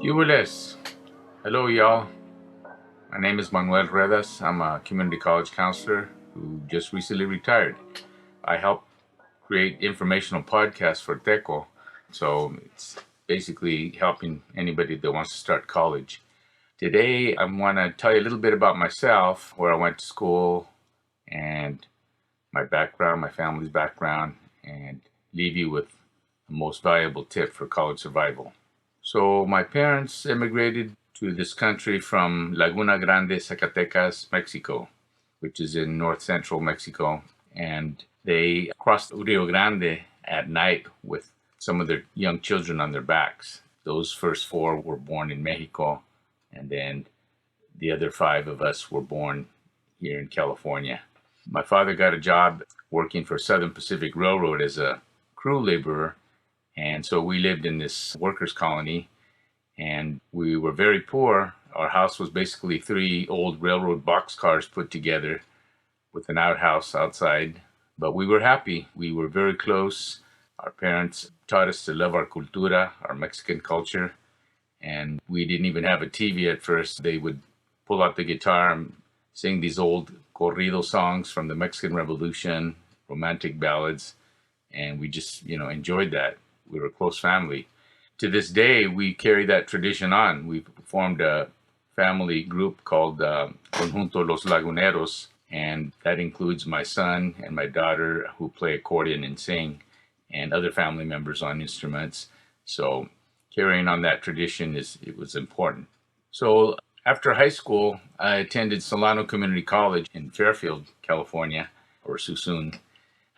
Yubiles. Hello, y'all. My name is Manuel Ruedas. I'm a community college counselor who just recently retired. I help create informational podcasts for TECO. So it's basically helping anybody that wants to start college. Today, I want to tell you a little bit about myself, where I went to school, and my background, my family's background, and leave you with the most valuable tip for college survival. So my parents immigrated to this country from Laguna Grande, Zacatecas, Mexico, which is in north central Mexico. And they crossed Rio Grande at night with some of their young children on their backs. Those first four were born in Mexico, and then the other five of us were born here in California. My father got a job working for Southern Pacific Railroad as a crew laborer, and so we lived in this workers' colony, and we were very poor. Our house was basically three old railroad boxcars put together with an outhouse outside, but we were happy. We were very close. Our parents taught us to love our cultura, our Mexican culture, and we didn't even have a TV at first. They would pull out the guitar and sing these old corrido songs from the Mexican Revolution, romantic ballads, and we just, enjoyed that. We were a close family. To this day, we carry that tradition on. We've formed a family group called Conjunto Los Laguneros, and that includes my son and my daughter who play accordion and sing, and other family members on instruments. So carrying on that tradition it was important. So after high school, I attended Solano Community College in Fairfield, California, or Suisun.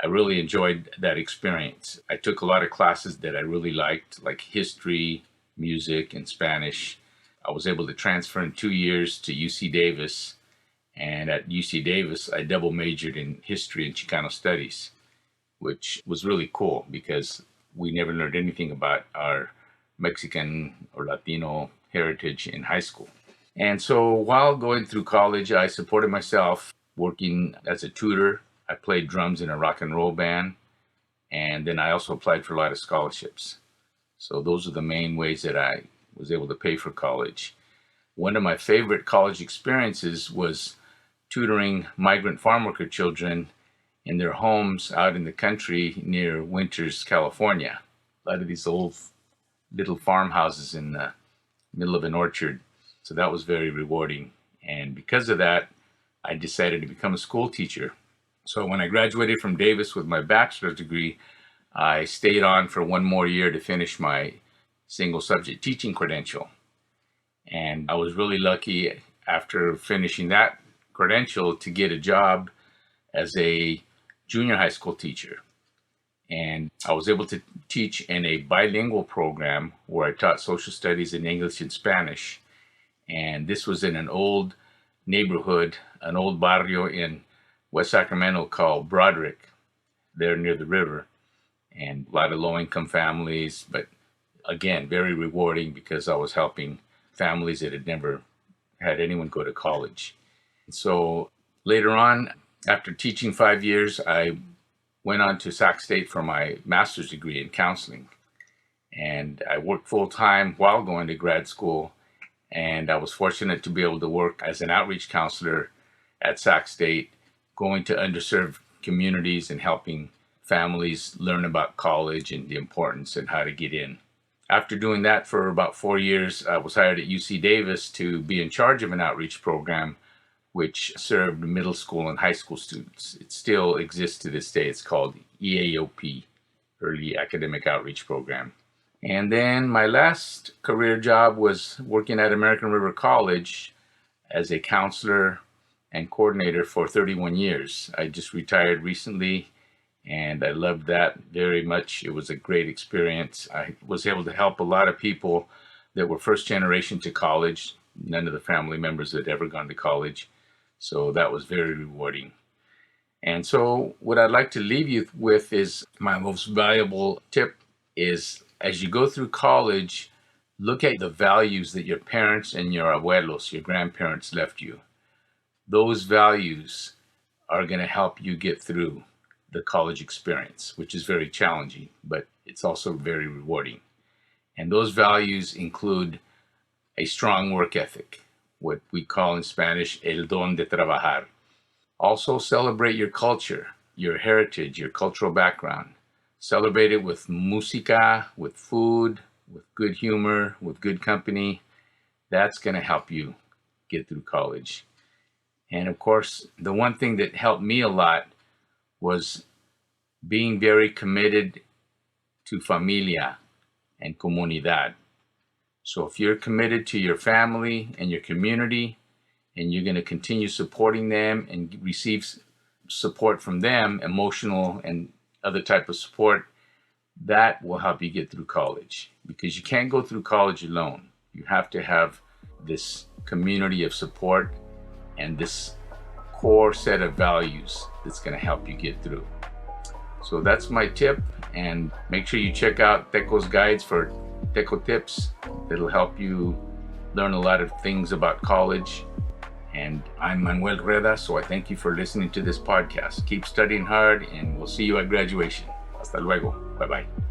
I really enjoyed that experience. I took a lot of classes that I really liked, like history, music, and Spanish. I was able to transfer in 2 years to UC Davis. And at UC Davis, I double majored in history and Chicano studies, which was really cool because we never learned anything about our Mexican or Latino heritage in high school. And so while going through college, I supported myself working as a tutor. I played drums in a rock and roll band, and then I also applied for a lot of scholarships. So those are the main ways that I was able to pay for college. One of my favorite college experiences was tutoring migrant farm worker children in their homes out in the country near Winters, California. A lot of these old little farmhouses in the middle of an orchard. So that was very rewarding. And because of that, I decided to become a school teacher. So when I graduated from Davis with my bachelor's degree, I stayed on for one more year to finish my single subject teaching credential. And I was really lucky after finishing that credential to get a job as a junior high school teacher. And I was able to teach in a bilingual program where I taught social studies in English and Spanish. And this was in an old neighborhood, an old barrio in West Sacramento called Broderick, there near the river. And a lot of low-income families, but again, very rewarding because I was helping families that had never had anyone go to college. And so later on, after teaching 5 years, I went on to Sac State for my master's degree in counseling. And I worked full-time while going to grad school. And I was fortunate to be able to work as an outreach counselor at Sac State, going to underserved communities and helping families learn about college and the importance and how to get in. After doing that for about 4 years, I was hired at UC Davis to be in charge of an outreach program which served middle school and high school students. It still exists to this day. It's called EAOP, Early Academic Outreach Program. And then my last career job was working at American River College as a counselor and coordinator for 31 years. I just retired recently, and I loved that very much. It was a great experience. I was able to help a lot of people that were first generation to college. None of the family members had ever gone to college. So that was very rewarding. And so what I'd like to leave you with is my most valuable tip is as you go through college, look at the values that your parents and your abuelos, your grandparents left you. Those values are going to help you get through the college experience, which is very challenging, but it's also very rewarding. And those values include a strong work ethic, what we call in Spanish, el don de trabajar. Also celebrate your culture, your heritage, your cultural background. Celebrate it with música, with food, with good humor, with good company. That's going to help you get through college. And of course, the one thing that helped me a lot was being very committed to familia and comunidad. So if you're committed to your family and your community, and you're going to continue supporting them and receive support from them, emotional and other type of support, that will help you get through college, because you can't go through college alone. You have to have this community of support and this core set of values that's going to help you get through. So that's my tip, and make sure you check out Teco's guides for Teco tips. That'll help you learn a lot of things about college. And I'm Manuel Ruedas, so I thank you for listening to this podcast. Keep studying hard, and we'll see you at graduation. Hasta luego. Bye-bye.